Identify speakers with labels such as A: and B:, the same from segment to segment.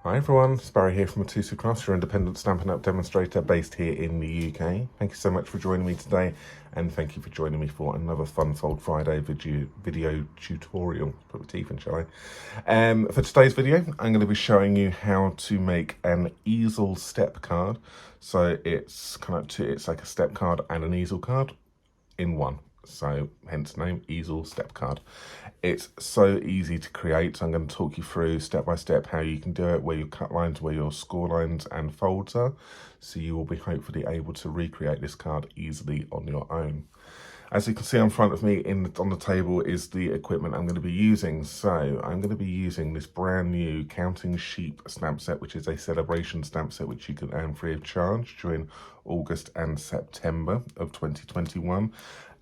A: Hi everyone, it's Barry here from Mitosu Crafts, your independent Stampin' Up! Demonstrator based here in the UK. Thank you so much for joining me today, and thank you for joining me for another Fun Fold Friday video tutorial. Put my teeth in, shall I? For today's video, I'm going to be showing you how to make an easel step card. So it's it's like a step card and an easel card in one. So hence the name, Easel Step Card. It's so easy to create. I'm going to talk you through step by step how you can do it, where your cut lines, where your score lines and folds are. So you will be hopefully able to recreate this card easily on your own. As you can see in front of me on the table is the equipment I'm going to be using. So I'm going to be using this brand new Counting Sheep stamp set, which is a Sale-a-bration stamp set which you can earn free of charge during August and September of 2021.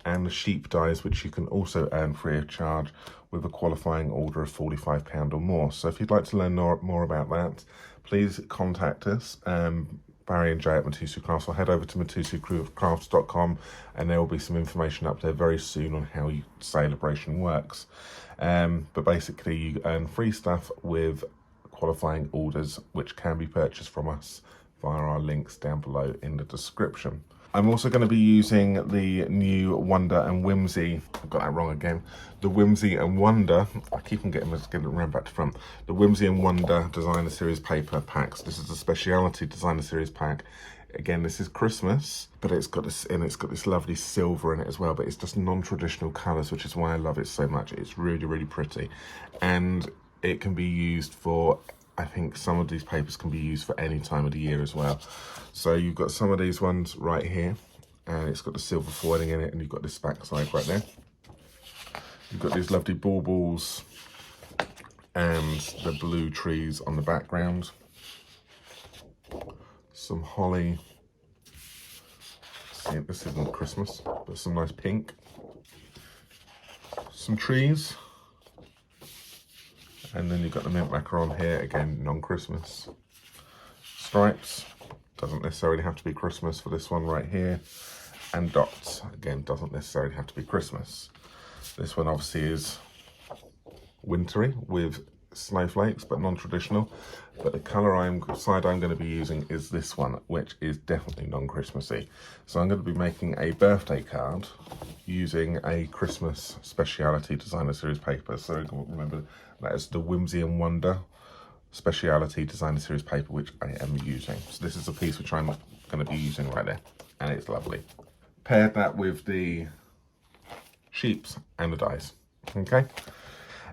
A: And the sheep dies, which you can also earn free of charge with a qualifying order of £45 or more. So if you'd like to learn more about that, please contact us, Barry and Jay at Mitosu Crafts, or head over to mitosucrafts.com, and there will be some information up there very soon on how Sale-a-bration works. But basically you earn free stuff with qualifying orders, which can be purchased from us via our links down below in the description. I'm also going to be using the new Wonder and Whimsy, I got that wrong again, the Whimsy and Wonder, I keep on getting it around back to front, the Whimsy and Wonder Designer Series paper packs. This is a speciality Designer Series pack. Again, this is Christmas, but it's got this lovely silver in it as well, but it's just non-traditional colours, which is why I love it so much. It's really, really pretty. And it can be used for, I think some of these papers can be used for any time of the year as well. So you've got some of these ones right here, and it's got the silver foiling in it, and you've got this back side right there. You've got these lovely baubles and the blue trees on the background. Some holly. See, this isn't Christmas, but some nice pink. Some trees. And then you've got the mint lacquer on here, again, non-Christmas. Stripes, doesn't necessarily have to be Christmas for this one right here. And dots, again, doesn't necessarily have to be Christmas. This one obviously is wintry with snowflakes, but non-traditional. But the colour side I'm going to be using is this one, which is definitely non-Christmassy. So I'm going to be making a birthday card using a Christmas Speciality Designer Series paper. So remember, that is the Whimsy and Wonder Speciality Designer Series paper, which I am using. So this is a piece which I'm going to be using right there, and it's lovely. Paired that with the sheeps and the dies, okay?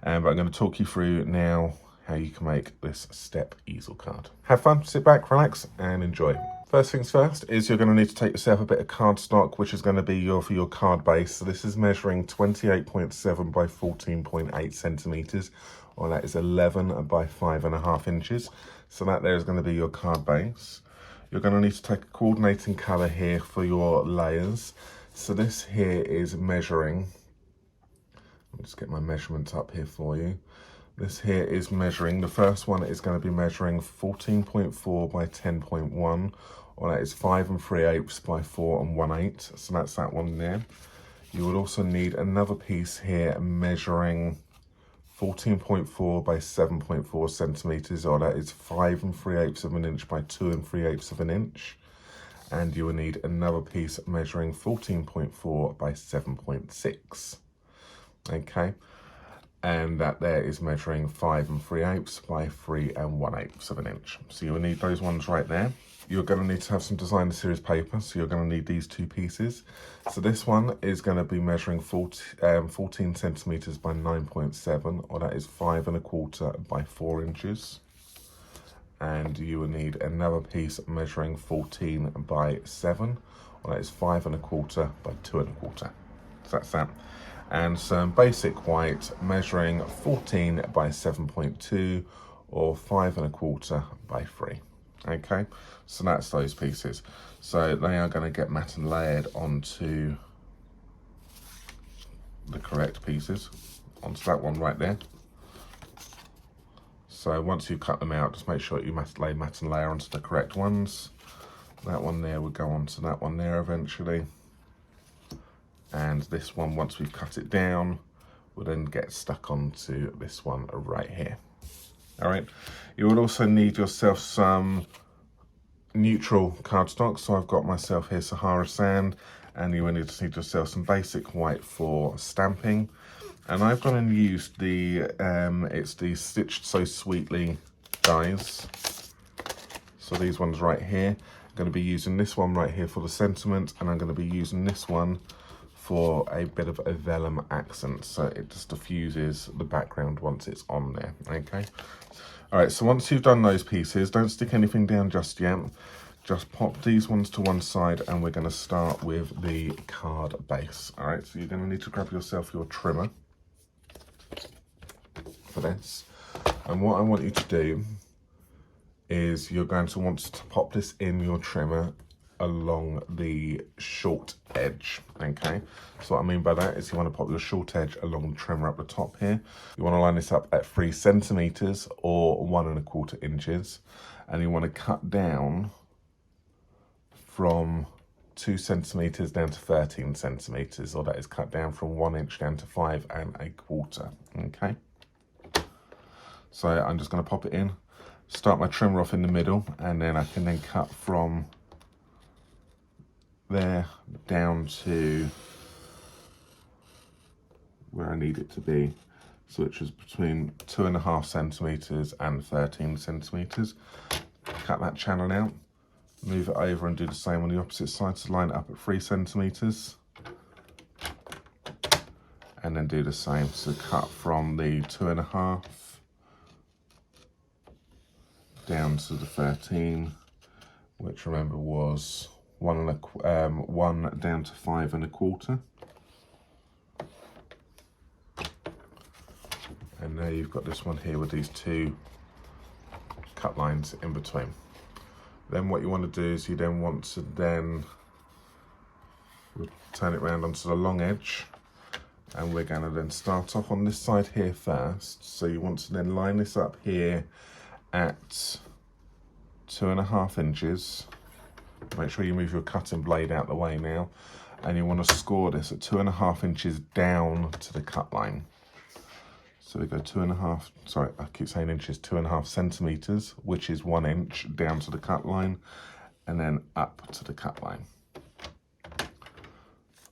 A: But I'm going to talk you through now how you can make this step easel card. Have fun, sit back, relax, and enjoy. First things first is you're going to need to take yourself a bit of cardstock, which is going to be for your card base. So this is measuring 28.7 by 14.8 centimeters, or that is 11 by 5.5 inches. So that there is going to be your card base. You're going to need to take a coordinating color here for your layers. So this here is measuring, let me just get my measurements up here for you. This here is measuring, the first one is going to be measuring 14.4 by 10.1, or that is 5 3/8 by 4 1/8. So that's that one there. You would also need another piece here measuring 14.4 by 7.4 centimeters, or that is 5 3/8 of an inch by 2 3/8 of an inch. And you will need another piece measuring 14.4 by 7.6. Okay, and that there is measuring 5 3/8 by 3 1/8 of an inch. So you will need those ones right there. You're going to need to have some Designer Series paper, so you're going to need these two pieces. So this one is going to be measuring 14 centimeters by 9.7, or that is 5 1/4 by 4 inches. And you will need another piece measuring 14 by 7, or that is 5 1/4 by 2 1/4. So that's that. And some basic white measuring 14 by 7.2, or 5 1/4 by 3. Okay, so that's those pieces. So they are going to get matte and layered onto the correct pieces, onto that one right there. So once you cut them out, just make sure you lay matte and layer onto the correct ones. That one there will go onto that one there eventually. And this one, once we've cut it down, will then get stuck onto this one right here. All right, you will also need yourself some neutral cardstock. So I've got myself here Sahara Sand, and you will need yourself some basic white for stamping. And I've gone and used the, it's the Stitched So Sweetly dies. So these ones right here, I'm going to be using this one right here for the sentiment, and I'm going to be using this one for a bit of a vellum accent, so it just diffuses the background once it's on there, okay? All right, so once you've done those pieces, don't stick anything down just yet. Just pop these ones to one side, and we're going to start with the card base. All right, so you're going to need to grab yourself your trimmer for this. And what I want you to do is you're going to want to pop this in your trimmer along the short edge, okay? So what I mean by that is you want to pop your short edge along the trimmer up the top here. You want to line this up at 3 centimeters or 1 1/4 inches, and you want to cut down from 2 centimeters down to 13 centimeters, or that is cut down from 1 inch down to 5 1/4, okay? So I'm just going to pop it in, start my trimmer off in the middle, and then I can then cut from there down to where I need it to be, so which is between 2.5 centimeters and 13 centimeters. Cut that channel out, move it over and do the same on the opposite side, so line it up at 3 centimeters, and then do the same. So cut from the 2.5 down to the 13, which remember was 1 down to 5 1/4. And now you've got this one here with these 2 cut lines in between. Then what you want to do is you then want to then turn it round onto the long edge, and we're going to then start off on this side here first. So you want to then line this up here at 2.5 inches. Make sure you move your cutting blade out the way now, and you want to score this at 2.5 inches down to the cut line. So we go 2.5, sorry, I keep saying inches, 2.5 centimeters, which is 1 inch down to the cut line, and then up to the cut line.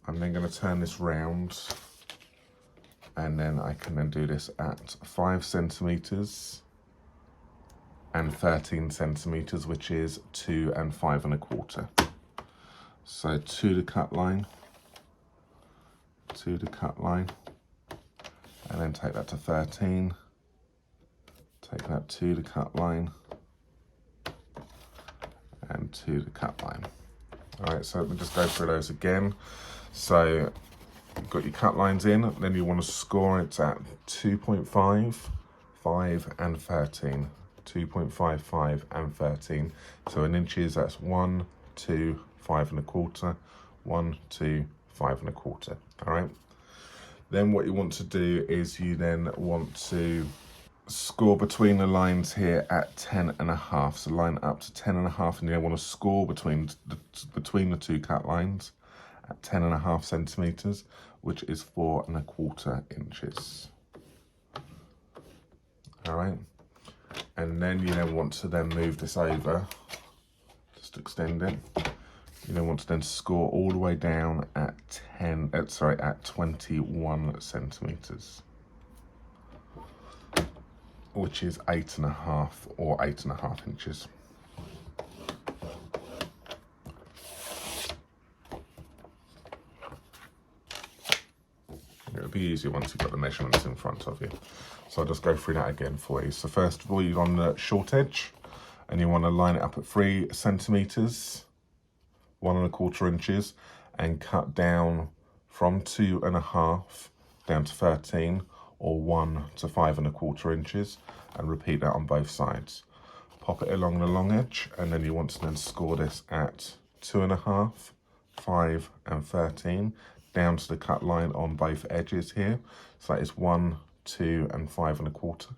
A: I'm then going to turn this round, and then I can then do this at 5 centimeters and 13 centimeters, which is 2 and 5 1/4. So to the cut line, to the cut line, and then take that to 13, take that to the cut line, and to the cut line. All right, so we'll just go through those again. So you've got your cut lines in, then you want to score it at 2.5, 5 and 13. 2.5, 5 and 13. So in inches, that's 1, 2, 5 1/4, 1, 2, 5 1/4. All right. Then what you want to do is you then want to score between the lines here at 10.5. So line up to 10.5, and you want to score between the 2 cut lines at 10.5 centimeters, which is 4 1/4 inches. All right. And then you then want to then move this over, just extend it. You then want to then score all the way down at 21 centimeters, which is 8.5 or 8.5 inches. It'll be easier once you've got the measurements in front of you. So I'll just go through that again for you. So first of all, you're on the short edge, and you want to line it up at 3 centimeters, 1 1/4 inches, and cut down from 2.5 down to 13, or 1 to 5 1/4 inches, and repeat that on both sides. Pop it along the long edge, and then you want to then score this at 2.5, 5 and 13, down to the cut line on both edges here. So that is 1, 2 and 5 1/4.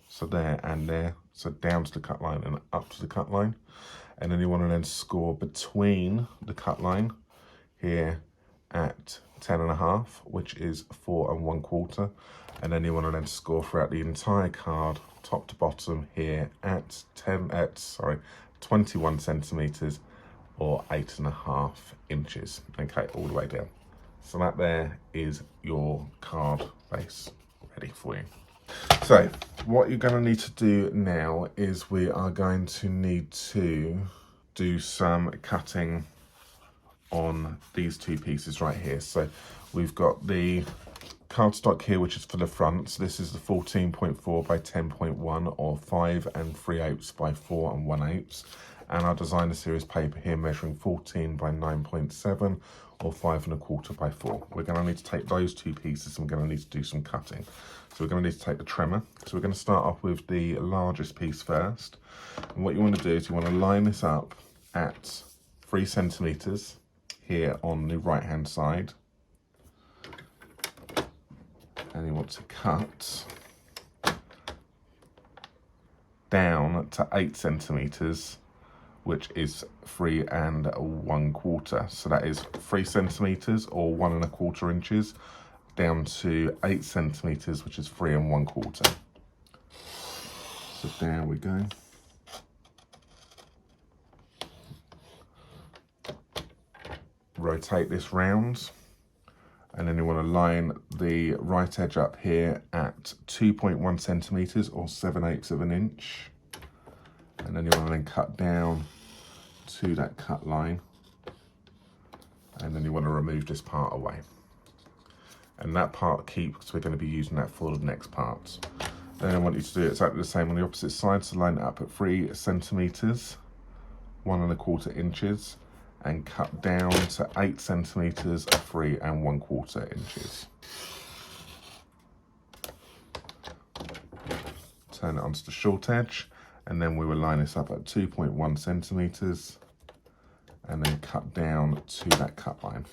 A: So there and there, so down to the cut line and up to the cut line. And then you want to then score between the cut line here at 10.5, which is 4 1/4, and then you want to then score throughout the entire card, top to bottom here at 21 centimeters or 8.5 inches. Okay, all the way down. So that there is your card base ready for you. So what you're going to need to do now is we are going to need to do some cutting on these two pieces right here. So we've got the cardstock here, which is for the front. So this is the 14.4 by 10.1 or 5 3/8 by 4 1/8. And our designer series paper here measuring 14 by 9.7 or 5 1/4 by 4. We're going to need to take those two pieces and we're going to need to do some cutting. So we're going to need to take the trimmer. So we're going to start off with the largest piece first. And what you want to do is you want to line this up at 3 centimeters here on the right hand side. And you want to cut down to 8 centimeters, which is 3 1/4. So that is 3 centimeters or 1 1/4 inches down to 8 centimeters, which is 3 1/4. So there we go. Rotate this round, and then you want to line the right edge up here at 2.1 centimeters or 7/8 of an inch. And then you want to then cut down to that cut line, and then you want to remove this part away. And that part keep, because we're going to be using that for the next parts. Then I want you to do exactly the same on the opposite side, so line it up at 3 centimeters, 1 1/4 inches, and cut down to 8 centimeters, 3 1/4 inches. Turn it onto the short edge, and then we will line this up at 2.1 centimeters, and then cut down to that cut line.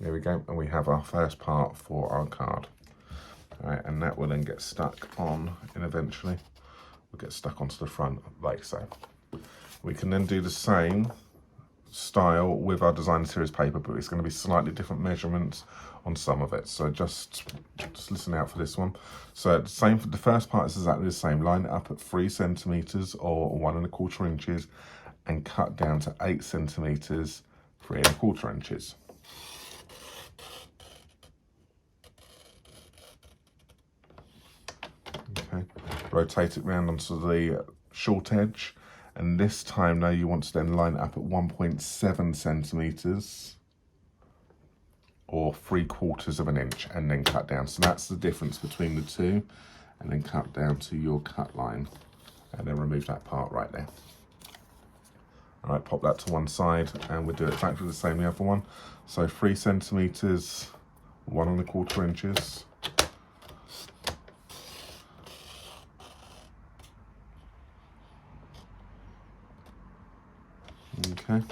A: There we go, and we have our first part for our card. All right, and that will then get stuck on, and eventually will get stuck onto the front like so. We can then do the same style with our designer series paper, but it's going to be slightly different measurements on some of it. So just listen out for this one. So the same for the first part is exactly the same. Line it up at 3 centimeters or 1 1/4 inches, and cut down to 8 centimeters, 3 1/4 inches. Okay, rotate it round onto the short edge, and this time now you want to then line it up at 1.7 centimeters or 3/4 of an inch, and then cut down. So that's the difference between the two, and then cut down to your cut line, and then remove that part right there. All right, pop that to one side, and we'll do exactly the same the other one. So 3 centimeters, 1 1/4 inches. Okay,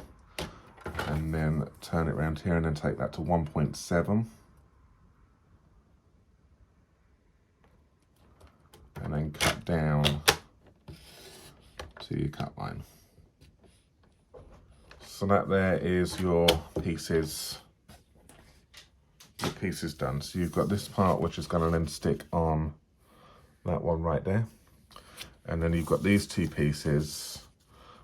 A: and then turn it around here and then take that to 1.7, and then cut down to your cut line. So that there is your pieces done. So you've got this part which is going to then stick on that one right there, and then you've got these two pieces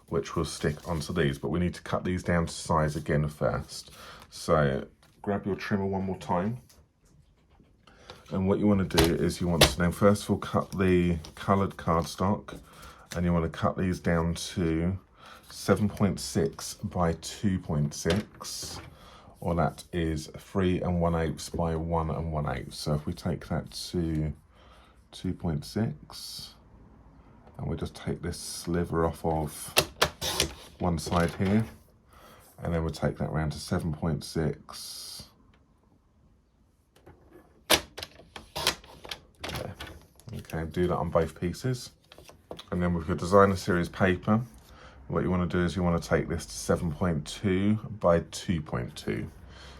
A: which will stick onto these, but we need to cut these down to size again first. So grab your trimmer one more time, and what you want to do is you want to then first of all cut the coloured cardstock, and you want to cut these down to 7.6 by 2.6, or that is 3 1/8 by 1 1/8. So if we take that to 2.6, and we just take this sliver off of one side here, and then we'll take that round to 7.6. There. Okay, do that on both pieces. And then with your designer series paper, what you want to do is you want to take this to 7.2 by 2.2.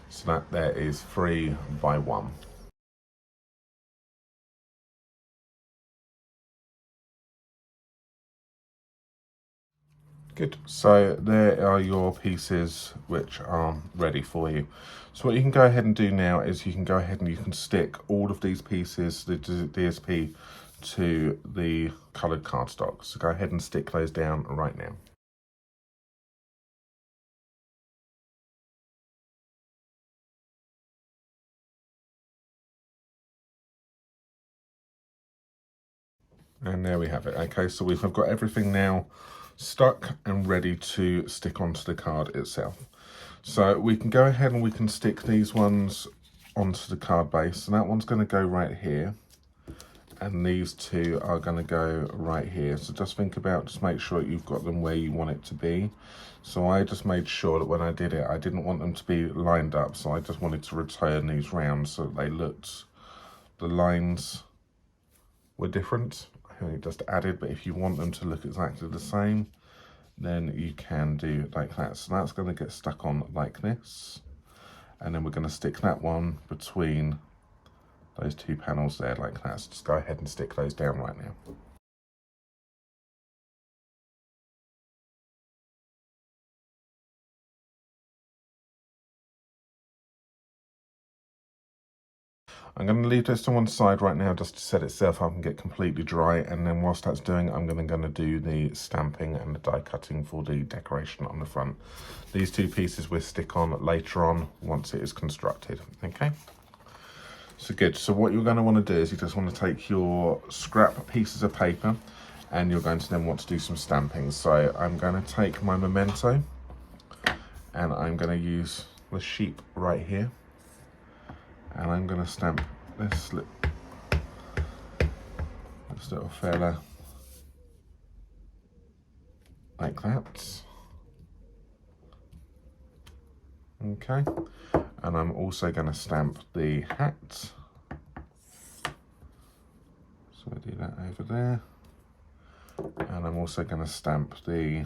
A: So that there is 3 by 1. Good, so there are your pieces which are ready for you. So what you can go ahead and do now is you can go ahead and you can stick all of these pieces, the DSP, to the coloured cardstock. So go ahead and stick those down right now. And there we have it. Okay, so we've got everything now stuck and ready to stick onto the card itself. So we can go ahead and we can stick these ones onto the card base. And that one's going to go right here. And these two are going to go right here. So just think about, just make sure you've got them where you want it to be. So I just made sure that when I did it, I didn't want them to be lined up. So I just wanted to return these round so that they looked, the lines were different. I only just added, but if you want them to look exactly the same, then you can do like that. So that's going to get stuck on like this. And then we're going to stick that one between those two panels there like that. So just go ahead and stick those down right now. I'm going to leave this to one side right now just to set itself up and get completely dry, and then whilst that's doing, I'm going to do the stamping and the die cutting for the decoration on the front. These two pieces we'll stick on later on once it is constructed. Okay, so good. So what you're going to want to do is you just want to take your scrap pieces of paper and you're going to then want to do some stamping. So I'm going to take my memento and I'm going to use the sheep right here. And I'm going to stamp this little fella like that. Okay, and I'm also going to stamp the hat. So I do that over there. And I'm also going to stamp the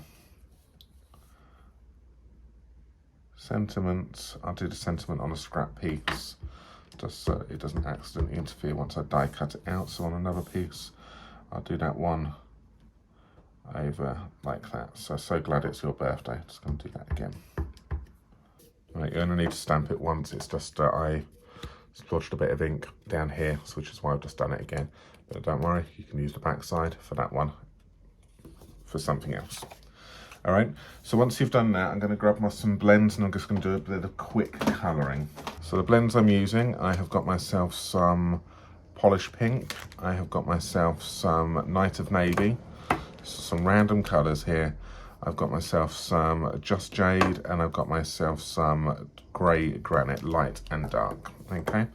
A: sentiment. I'll do the sentiment on a scrap piece, just so it doesn't accidentally interfere once I die cut it out. So on another piece, I'll do that one over like that. So glad it's your birthday. Just going to do that again. Right, you only need to stamp it once. It's just I splodged a bit of ink down here, which is why I've just done it again. But don't worry, you can use the back side for that one for something else. All right, so once you've done that, I'm going to grab some blends and I'm just going to do a bit of quick colouring. So the blends I'm using, I have got myself some Polished Pink, I have got myself some Night of Navy, some random colours here. I've got myself some Just Jade and I've got myself some Grey Granite, light and dark, okay?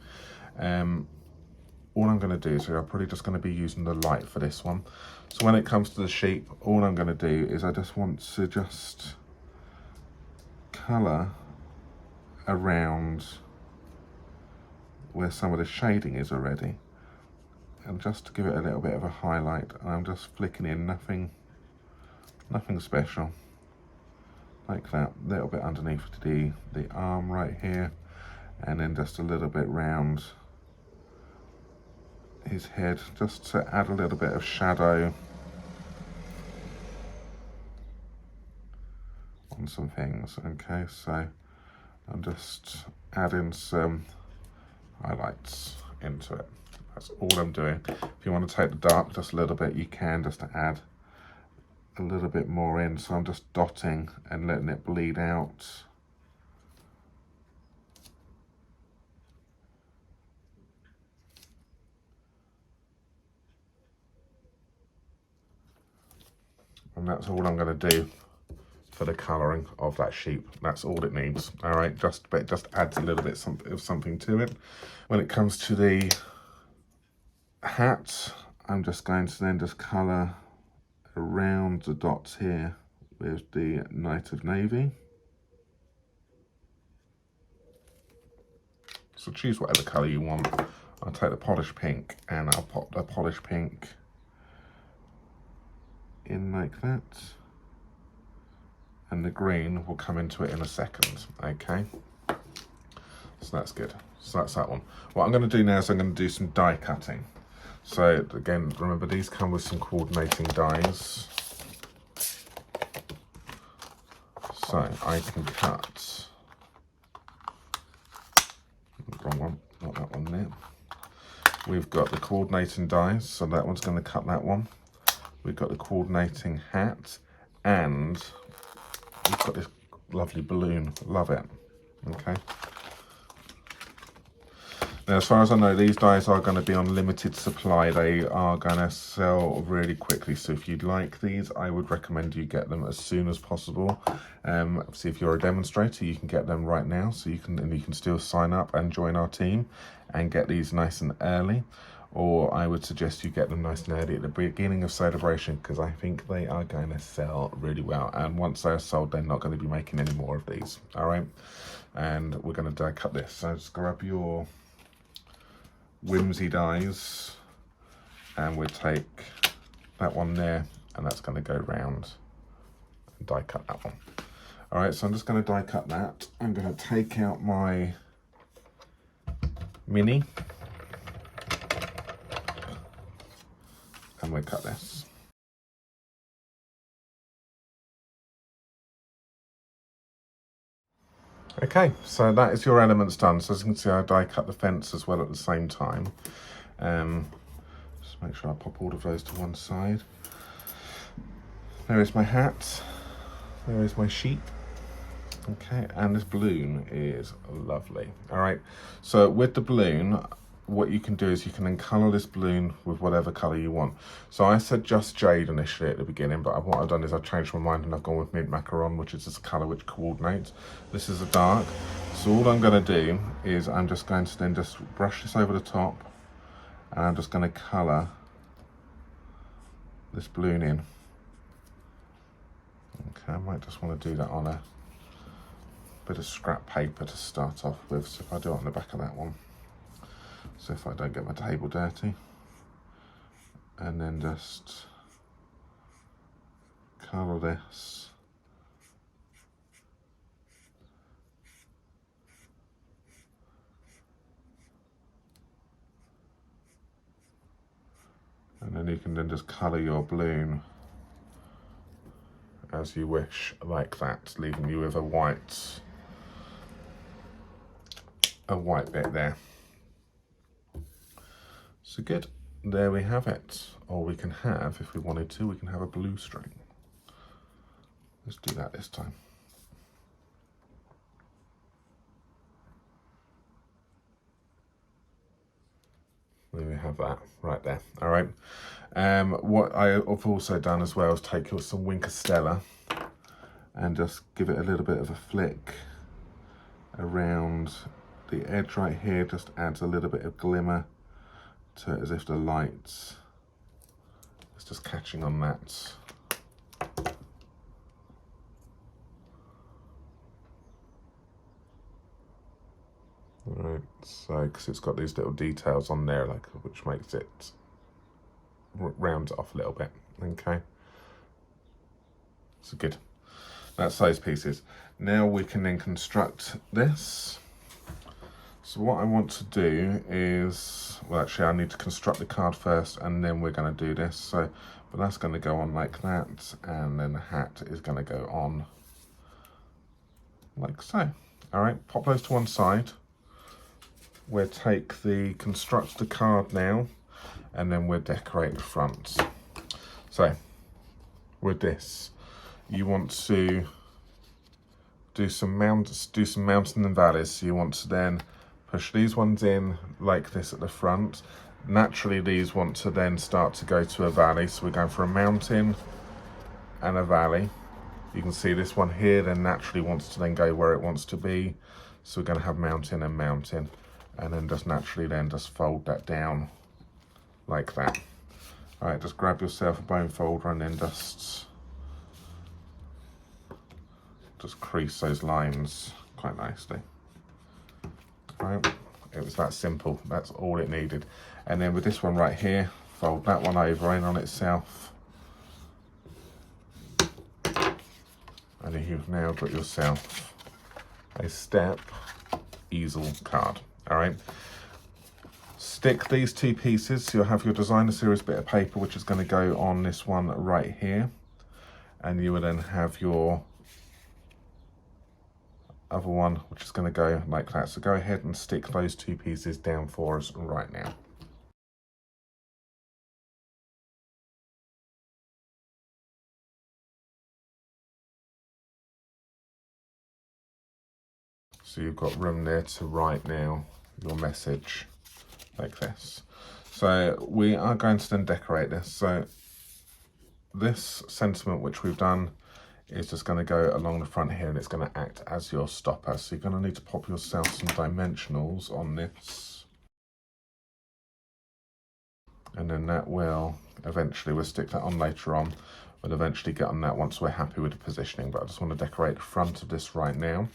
A: All I'm going to do is I'm probably just going to be using the light for this one. So when it comes to the sheep, all I'm going to do is I just want to just colour around where some of the shading is already. And just to give it a little bit of a highlight, I'm just flicking in nothing special. Like that, a little bit underneath the arm right here. And then just a little bit round his head, just to add a little bit of shadow on some things. Okay, so I'm just adding some highlights into it. That's all I'm doing. If you want to take the dark just a little bit, you can, just to add a little bit more in. So I'm just dotting and letting it bleed out. And that's all I'm going to do for the colouring of that sheep. That's all it needs. All right, just adds a little bit of something to it. When it comes to the hat, I'm just going to then just colour around the dots here with the Night of Navy. So choose whatever colour you want. I'll take the Polished Pink and I'll pop the Polished Pink in like that, and the green will come into it in a second. Okay, so that's good. So that's that one. What I'm going to do now is I'm going to do some die cutting. So again, remember these come with some coordinating dies. So I can cut, wrong one, not that one there. We've got the coordinating dies, so that one's going to cut that one. We've got the coordinating hat, and we've got this lovely balloon. Love it. Okay. Now, as far as I know, these dies are going to be on limited supply. They are going to sell really quickly. So if you'd like these, I would recommend you get them as soon as possible. See, if you're a demonstrator, you can get them right now. So you can still sign up and join our team and get these nice and early. Or I would suggest you get them nice and early at the beginning of Sale-a-bration, because I think they are going to sell really well. And once they're sold, they're not going to be making any more of these. All right. And we're going to die cut this. So just grab your Whimsy dies, and we'll take that one there, and that's going to go round and die cut that one. All right, so I'm just going to die cut that. I'm going to take out my mini, and we'll cut this. Okay, so that is your elements done. So as you can see, I die cut the fence as well at the same time. Just make sure I pop all of those to one side. There is my hat. There is my sheep. Okay, and this balloon is lovely. All right, so with the balloon, what you can do is you can then colour this balloon with whatever colour you want. So I said just jade initially at the beginning, but what I've done is I've changed my mind and I've gone with mint macaron, which is this colour which coordinates. This is a dark. So all I'm going to do is I'm just going to then just brush this over the top, and I'm just going to colour this balloon in. Okay, I might just want to do that on a bit of scrap paper to start off with. So if I do it on the back of that one, so if I don't get my table dirty, and then just colour this. And then you can then just colour your balloon as you wish, like that, leaving you with a white bit there. So good, there we have it. Or we can have, if we wanted to, we can have a blue string. Let's do that this time. There we have that right there. All right. What I have also done as well is take some Wink Stella and just give it a little bit of a flick around the edge right here. Just adds a little bit of glimmer to it, as if the light is just catching on that. Right, so because it's got these little details on there, like, which makes it round it off a little bit. Okay, so good. That's those pieces. Now we can then construct this. So what I want to do is, well, actually I need to construct the card first, and then we're going to do this. So, but that's going to go on like that, and then the hat is going to go on like so. All right, pop those to one side. We'll take the construct the card now, and then we'll decorate the front. So with this, you want to do some mountain and valleys. So you want to then push these ones in like this at the front. Naturally, these want to then start to go to a valley. So we're going for a mountain and a valley. You can see this one here then naturally wants to then go where it wants to be. So we're going to have mountain and mountain. And then just naturally then just fold that down like that. All right, just grab yourself a bone folder and then just crease those lines quite nicely. All right, it was that simple. That's all it needed. And then with this one right here, fold that one over in on itself. And then you've now got yourself a step easel card. All right, stick these two pieces. So you'll have your designer series bit of paper, which is going to go on this one right here, and you will then have your other one, which is going to go like that. So go ahead and stick those two pieces down for us right now. So you've got room there to write now your message like this. So we are going to then decorate this. So this sentiment which we've done is just going to go along the front here, and it's going to act as your stopper. So you're going to need to pop yourself some dimensionals on this, and then that will eventually, we'll stick that on later on, we'll eventually get on that once we're happy with the positioning. But I just want to decorate the front of this right now.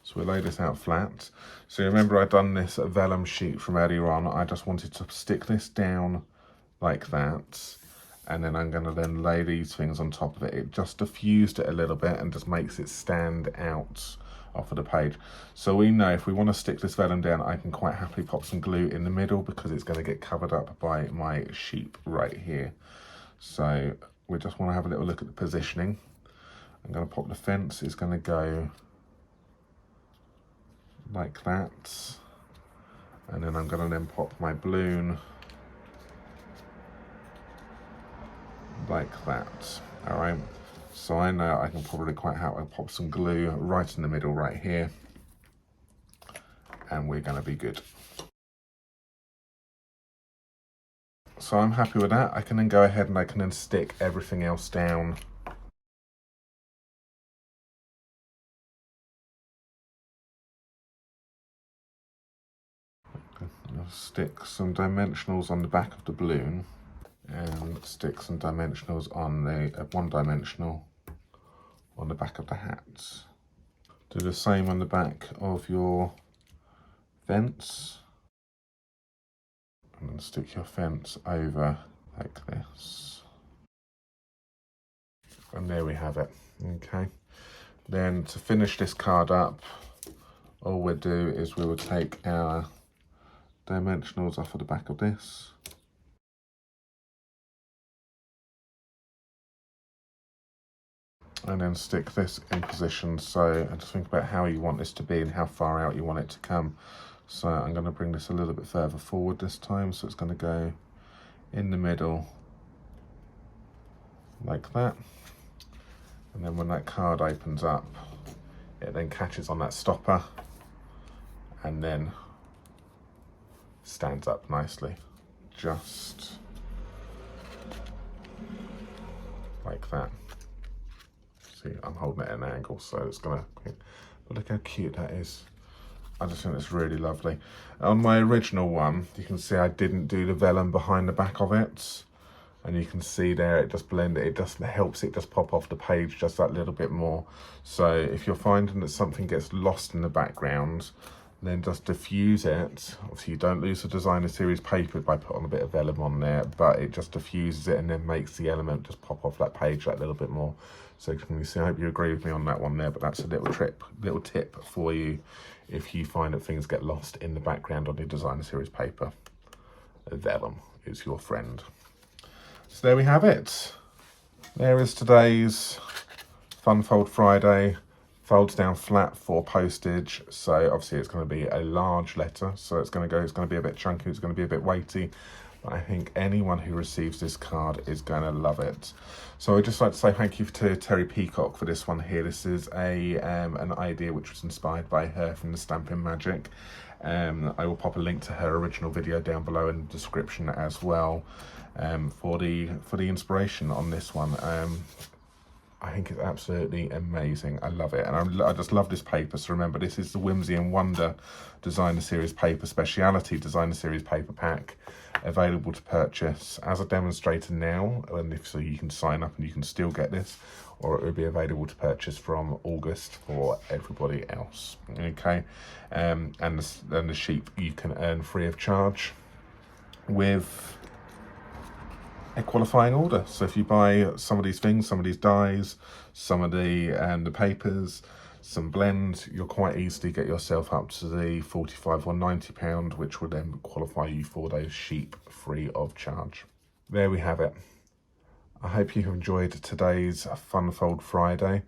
A: So we'll lay this out flat. So remember, I'd done this vellum sheet from earlier on. I just wanted to stick this down like that, and then I'm going to then lay these things on top of it. It just diffused it a little bit and just makes it stand out off of the page. So we know if we want to stick this vellum down, I can quite happily pop some glue in the middle because it's going to get covered up by my sheep right here. So we just want to have a little look at the positioning. I'm going to pop the fence, it's going to go like that, and then I'm going to then pop my balloon like that. All right, so I know I can probably quite happily pop some glue right in the middle right here, and we're going to be good. So I'm happy with that. I can then go ahead and I can then stick everything else down. I'll stick some dimensionals on the back of the balloon, and stick some dimensionals on the one dimensional on the back of the hat. Do the same on the back of your fence, and then stick your fence over like this. And there we have it. Okay, then to finish this card up, all we'll do is we will take our dimensionals off of the back of this, and then stick this in position. So just think about how you want this to be and how far out you want it to come. So I'm going to bring this a little bit further forward this time, so it's going to go in the middle like that, and then when that card opens up, it then catches on that stopper and then stands up nicely, just like that. See, I'm holding it at an angle, so it's gonna, but look how cute that is. I just think it's really lovely. On my original one, you can see I didn't do the vellum behind the back of it, and you can see there it just blended, it just helps it just pop off the page just that little bit more. So if you're finding that something gets lost in the background, then just diffuse it. Obviously you don't lose the designer series paper by putting a bit of vellum on there, but it just diffuses it and then makes the element just pop off that page that little bit more. So can you see, I hope you agree with me on that one there, but that's a little tip for you if you find that things get lost in the background on your designer series paper. Vellum is your friend. So there we have it. There is today's Fun Fold Friday. Folds down flat for postage, so obviously it's going to be a large letter, so it's going to be a bit chunky, it's going to be a bit weighty, but I think anyone who receives this card is going to love it. So I'd just like to say thank you to Terry Peacock for this one here. This is an idea which was inspired by her from the Stampin' Magic. I will pop a link to her original video down below in the description as well, for the inspiration on this one. I think it's absolutely amazing. I love it, and I just love this paper. So remember, this is the Whimsy and Wonder Designer Series Paper Speciality Designer Series Paper Pack, available to purchase as a demonstrator now, and if so, you can sign up and you can still get this, or it will be available to purchase from August for everybody else. Okay, and the sheep you can earn free of charge with a qualifying order. So if you buy some of these things, some of these dies, some of the papers, some blends, you'll quite easily get yourself up to the £45 or £90, which would then qualify you for those sheep free of charge. There we have it. I hope you have enjoyed today's Fun Fold Friday.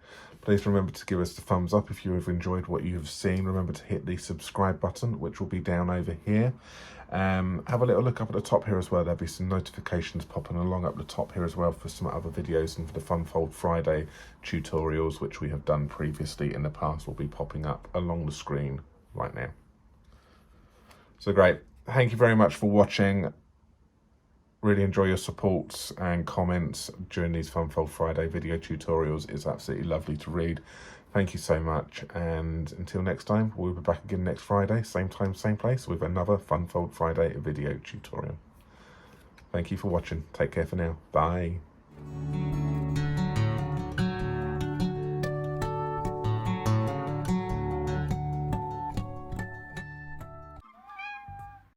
A: Please remember to give us the thumbs up if you have enjoyed what you've seen. Remember to hit the subscribe button, which will be down over here. Have a little look up at the top here as well. There'll be some notifications popping along up the top here as well for some other videos, and for the Fun Fold Friday tutorials, which we have done previously in the past, will be popping up along the screen right now. So great. Thank you very much for watching. Really enjoy your supports and comments during these Fun Fold Friday video tutorials. It's absolutely lovely to read. Thank you so much, and until next time, we'll be back again next Friday, same time, same place, with another Fun Fold Friday video tutorial. Thank you for watching. Take care for now. Bye.